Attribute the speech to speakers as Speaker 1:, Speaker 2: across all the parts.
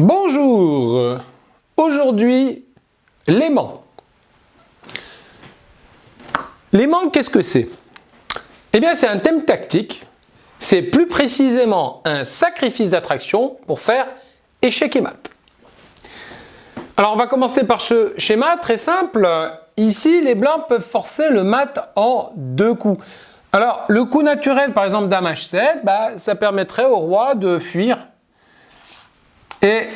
Speaker 1: Bonjour, aujourd'hui l'aimant. L'aimant, qu'est-ce que c'est? Eh bien c'est un thème tactique, c'est plus précisément un sacrifice d'attraction pour faire échec et mat. Alors on va commencer par ce schéma très simple. Ici les blancs peuvent forcer le mat en deux coups. Alors le coup naturel par exemple dame H7, ça permettrait au roi de fuir et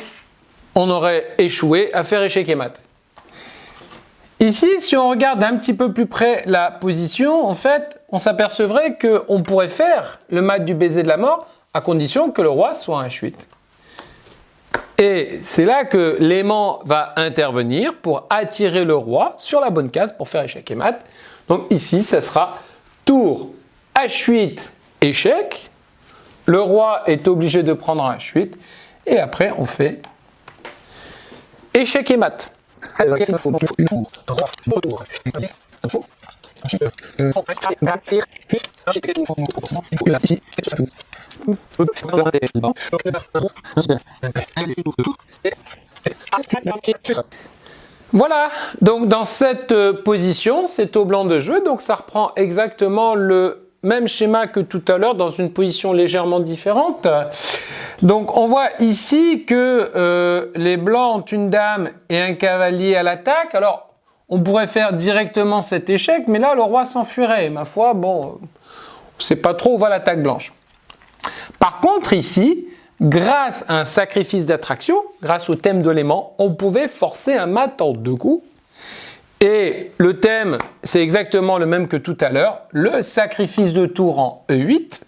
Speaker 1: on aurait échoué à faire échec et mat. Ici, si on regarde un petit peu plus près la position, en fait, on s'apercevrait qu'on pourrait faire le mat du baiser de la mort à condition que le roi soit un H8. Et c'est là que l'aimant va intervenir pour attirer le roi sur la bonne case pour faire échec et mat. Donc ici, ça sera tour H8 échec. Le roi est obligé de prendre un H8 et après on fait échec et mat. Voilà, donc dans cette position, c'est au blanc de jouer, donc ça reprend exactement le même schéma que tout à l'heure dans une position légèrement différente. Donc on voit ici que les blancs ont une dame et un cavalier à l'attaque. Alors on pourrait faire directement cet échec, mais là le roi s'enfuirait. Ma foi, bon, on ne sait pas trop où va l'attaque blanche. Par contre ici, grâce à un sacrifice d'attraction, grâce au thème de l'aimant, on pouvait forcer un mat en deux coups. Et le thème, c'est exactement le même que tout à l'heure, le sacrifice de tour en E8,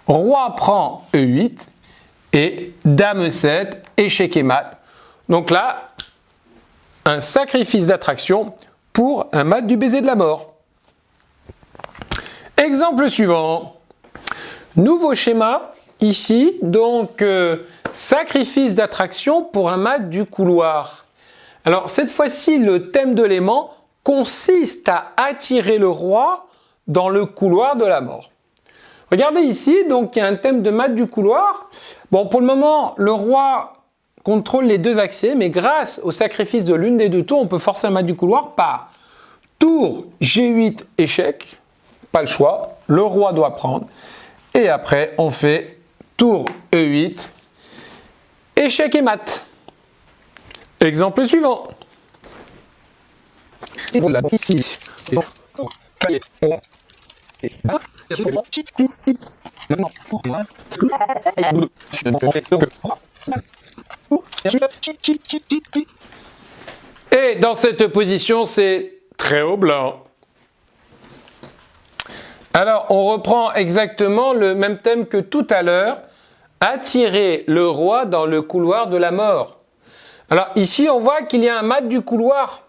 Speaker 1: roi prend E8 et dame E7, échec et mat. Donc là, un sacrifice d'attraction pour un mat du baiser de la mort. Exemple suivant, nouveau schéma, ici, donc sacrifice d'attraction pour un mat du couloir. Alors cette fois-ci, le thème de l'aimant consiste à attirer le roi dans le couloir de la mort. Regardez ici, donc il y a un thème de mat du couloir. Bon, pour le moment, le roi contrôle les deux accès, mais grâce au sacrifice de l'une des deux tours, on peut forcer un mat du couloir par tour G8 échec, pas le choix, le roi doit prendre, et après on fait tour E8, échec et mat. Exemple suivant. Et dans cette position, c'est très haut blanc. Alors, on reprend exactement le même thème que tout à l'heure. Attirer le roi dans le couloir de la mort. Alors ici, on voit qu'il y a un mat du couloir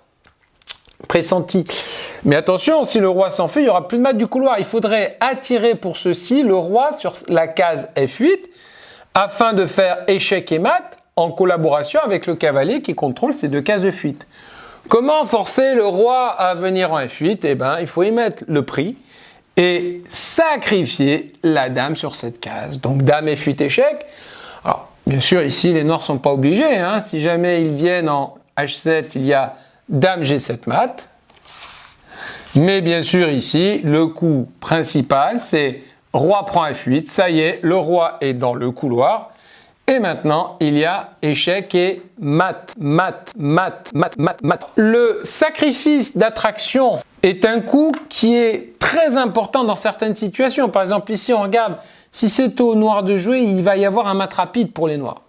Speaker 1: pressenti. Mais attention, si le roi s'enfuit, il n'y aura plus de mat du couloir. Il faudrait attirer pour ceci le roi sur la case F8 afin de faire échec et mat en collaboration avec le cavalier qui contrôle ces deux cases de fuite. Comment forcer le roi à venir en F8? Eh bien, il faut y mettre le prix et sacrifier la dame sur cette case. Donc dame F8 échec. Alors, bien sûr, ici, les noirs ne sont pas obligés. Si jamais ils viennent en H7, il y a dame G7 mat. Mais bien sûr, ici, le coup principal, c'est roi prend F8. Ça y est, le roi est dans le couloir. Et maintenant, il y a échec et mat, mat, mat, mat, mat, mat. Le sacrifice d'attraction est un coup qui est très important dans certaines situations. Par exemple, ici, on regarde. Si c'est au noir de jouer, il va y avoir un mat rapide pour les noirs.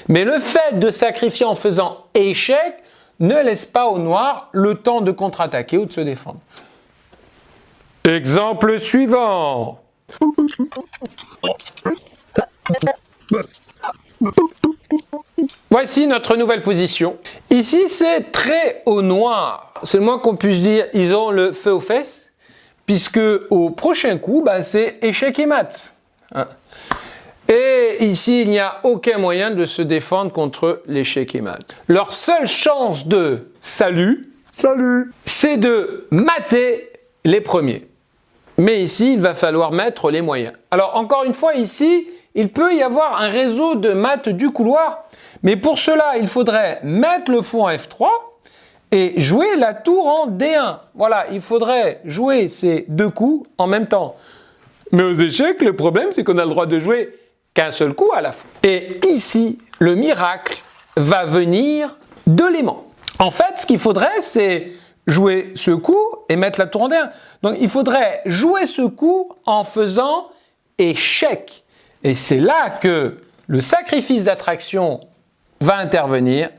Speaker 1: Mais le fait de sacrifier en faisant échec ne laisse pas aux noirs le temps de contre-attaquer ou de se défendre. Exemple suivant. Voici notre nouvelle position. Ici, c'est très au noir. C'est le moins qu'on puisse dire, ils ont le feu aux fesses, puisque au prochain coup, c'est échec et mat. Et ici, il n'y a aucun moyen de se défendre contre l'échec et mat. Leur seule chance de salut, c'est de mater les premiers. Mais ici, il va falloir mettre les moyens. Alors, encore une fois, ici, il peut y avoir un réseau de maths du couloir, mais pour cela, il faudrait mettre le fou en F3 et jouer la tour en D1. Voilà, il faudrait jouer ces deux coups en même temps. Mais aux échecs, le problème, c'est qu'on a le droit de jouer qu'un seul coup à la fois. Et ici, le miracle va venir de l'aimant. En fait, ce qu'il faudrait, c'est jouer ce coup et mettre la tour en D1. Donc, il faudrait jouer ce coup en faisant échec. Et c'est là que le sacrifice d'attraction va intervenir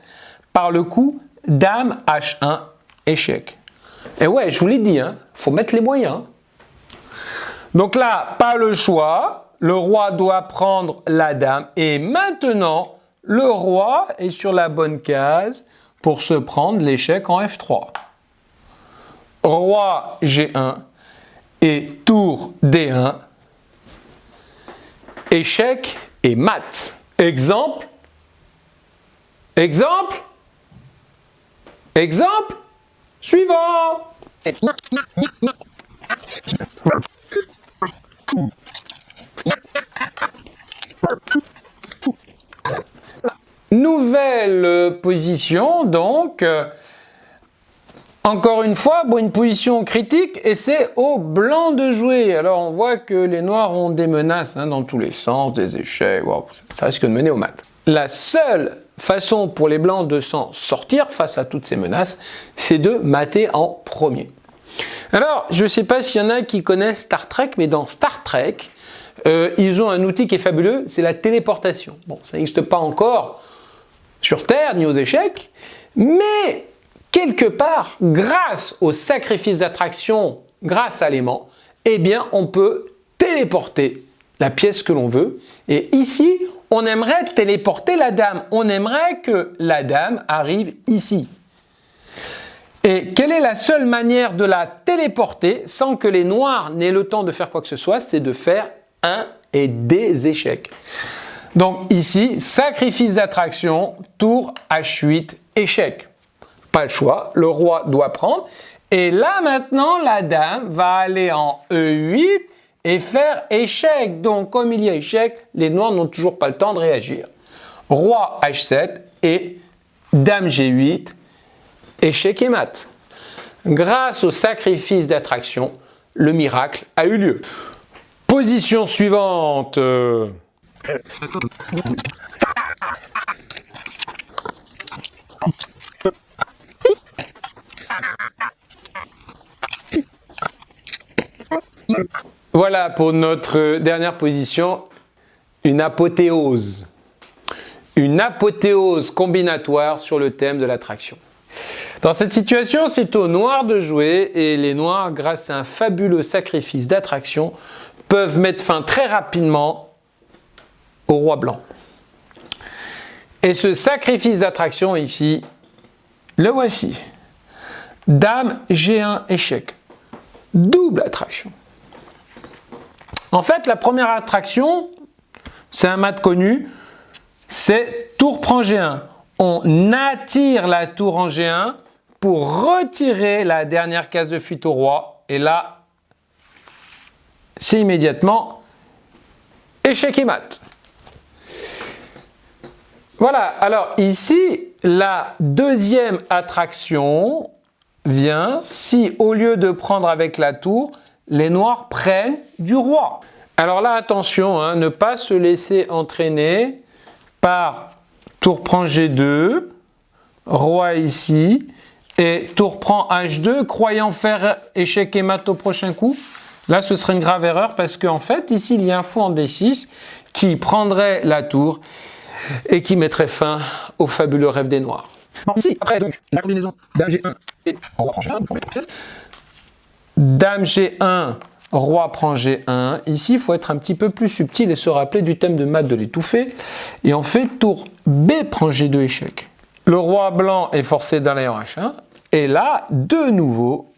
Speaker 1: par le coup Dame H1 échec. Et ouais, je vous l'ai dit, faut mettre les moyens. Donc là, pas le choix. Le roi doit prendre la dame. Et maintenant, le roi est sur la bonne case pour se prendre l'échec en F3. Roi G1 et tour D1. Échec et mat. Exemple. Exemple. Exemple. Suivant. Nouvelle position, donc, encore une fois, une position critique, et c'est au blanc de jouer. Alors, on voit que les noirs ont des menaces dans tous les sens, des échecs, wow, ça risque de mener au mat. La seule façon pour les blancs de s'en sortir face à toutes ces menaces, c'est de mater en premier. Alors, je ne sais pas s'il y en a qui connaissent Star Trek, mais dans Star Trek, ils ont un outil qui est fabuleux, c'est la téléportation. Bon, ça n'existe pas encore sur Terre, ni aux échecs, mais quelque part, grâce au sacrifice d'attraction, grâce à l'aimant, eh bien, on peut téléporter la pièce que l'on veut. Et ici, on aimerait téléporter la dame. On aimerait que la dame arrive ici. Et quelle est la seule manière de la téléporter sans que les noirs n'aient le temps de faire quoi que ce soit? C'est de faire un et des échecs. Donc ici, sacrifice d'attraction, tour H8, échec. Pas le choix, le roi doit prendre. Et là maintenant, la dame va aller en E8 et faire échec. Donc comme il y a échec, les noirs n'ont toujours pas le temps de réagir. Roi H7 et dame G8, échec et mat. Grâce au sacrifice d'attraction, le miracle a eu lieu. Position suivante. Voilà pour notre dernière position, une apothéose. Une apothéose combinatoire sur le thème de l'attraction. Dans cette situation, c'est aux noirs de jouer et les noirs, grâce à un fabuleux sacrifice d'attraction, peuvent mettre fin très rapidement au roi blanc. Et ce sacrifice d'attraction ici, le voici. Dame G1 échec. Double attraction. En fait, la première attraction, c'est un mat connu, c'est tour prend G1. On attire la tour en G1 pour retirer la dernière case de fuite au roi. Et là, c'est immédiatement échec et mat. Voilà, alors ici, la deuxième attraction vient si au lieu de prendre avec la tour, les noirs prennent du roi. Alors là, attention, ne pas se laisser entraîner par tour prend G2, roi ici, et tour prend H2, croyant faire échec et mat au prochain coup. Là, ce serait une grave erreur parce qu'en fait, ici, il y a un fou en D6 qui prendrait la tour et qui mettrait fin au fabuleux rêve des noirs. Bon, ici, après, donc, la combinaison dame G1 et roi prend G1, dame G1, roi prend G1. Ici, il faut être un petit peu plus subtil et se rappeler du thème de mat de l'étouffer. Et on fait tour B prend G2 échec. Le roi blanc est forcé d'aller en H1. Et là, de nouveau,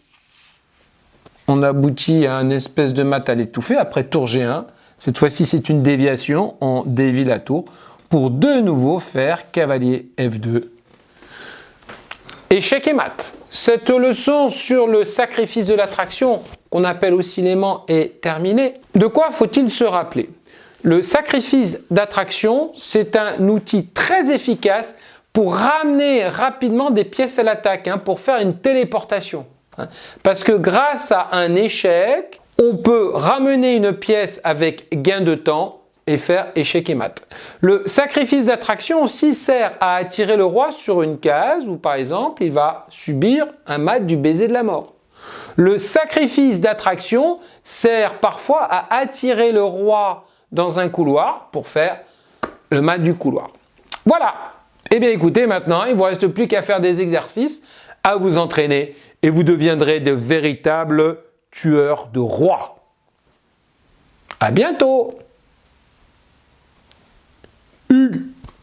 Speaker 1: on aboutit à une espèce de mat à l'étouffer. Après tour G1, cette fois-ci, c'est une déviation. On dévie la tour pour de nouveau faire cavalier F2. Échec et mat. Cette leçon sur le sacrifice de l'attraction, qu'on appelle aussi l'aimant, est terminée. De quoi faut-il se rappeler? Le sacrifice d'attraction, c'est un outil très efficace pour ramener rapidement des pièces à l'attaque, pour faire une téléportation. Parce que grâce à un échec, on peut ramener une pièce avec gain de temps et faire échec et mat. Le sacrifice d'attraction aussi sert à attirer le roi sur une case où par exemple il va subir un mat du baiser de la mort. Le sacrifice d'attraction sert parfois à attirer le roi dans un couloir pour faire le mat du couloir. Voilà. Eh bien écoutez, maintenant il ne vous reste plus qu'à faire des exercices, à vous entraîner et vous deviendrez de véritables tueurs de rois. À bientôt!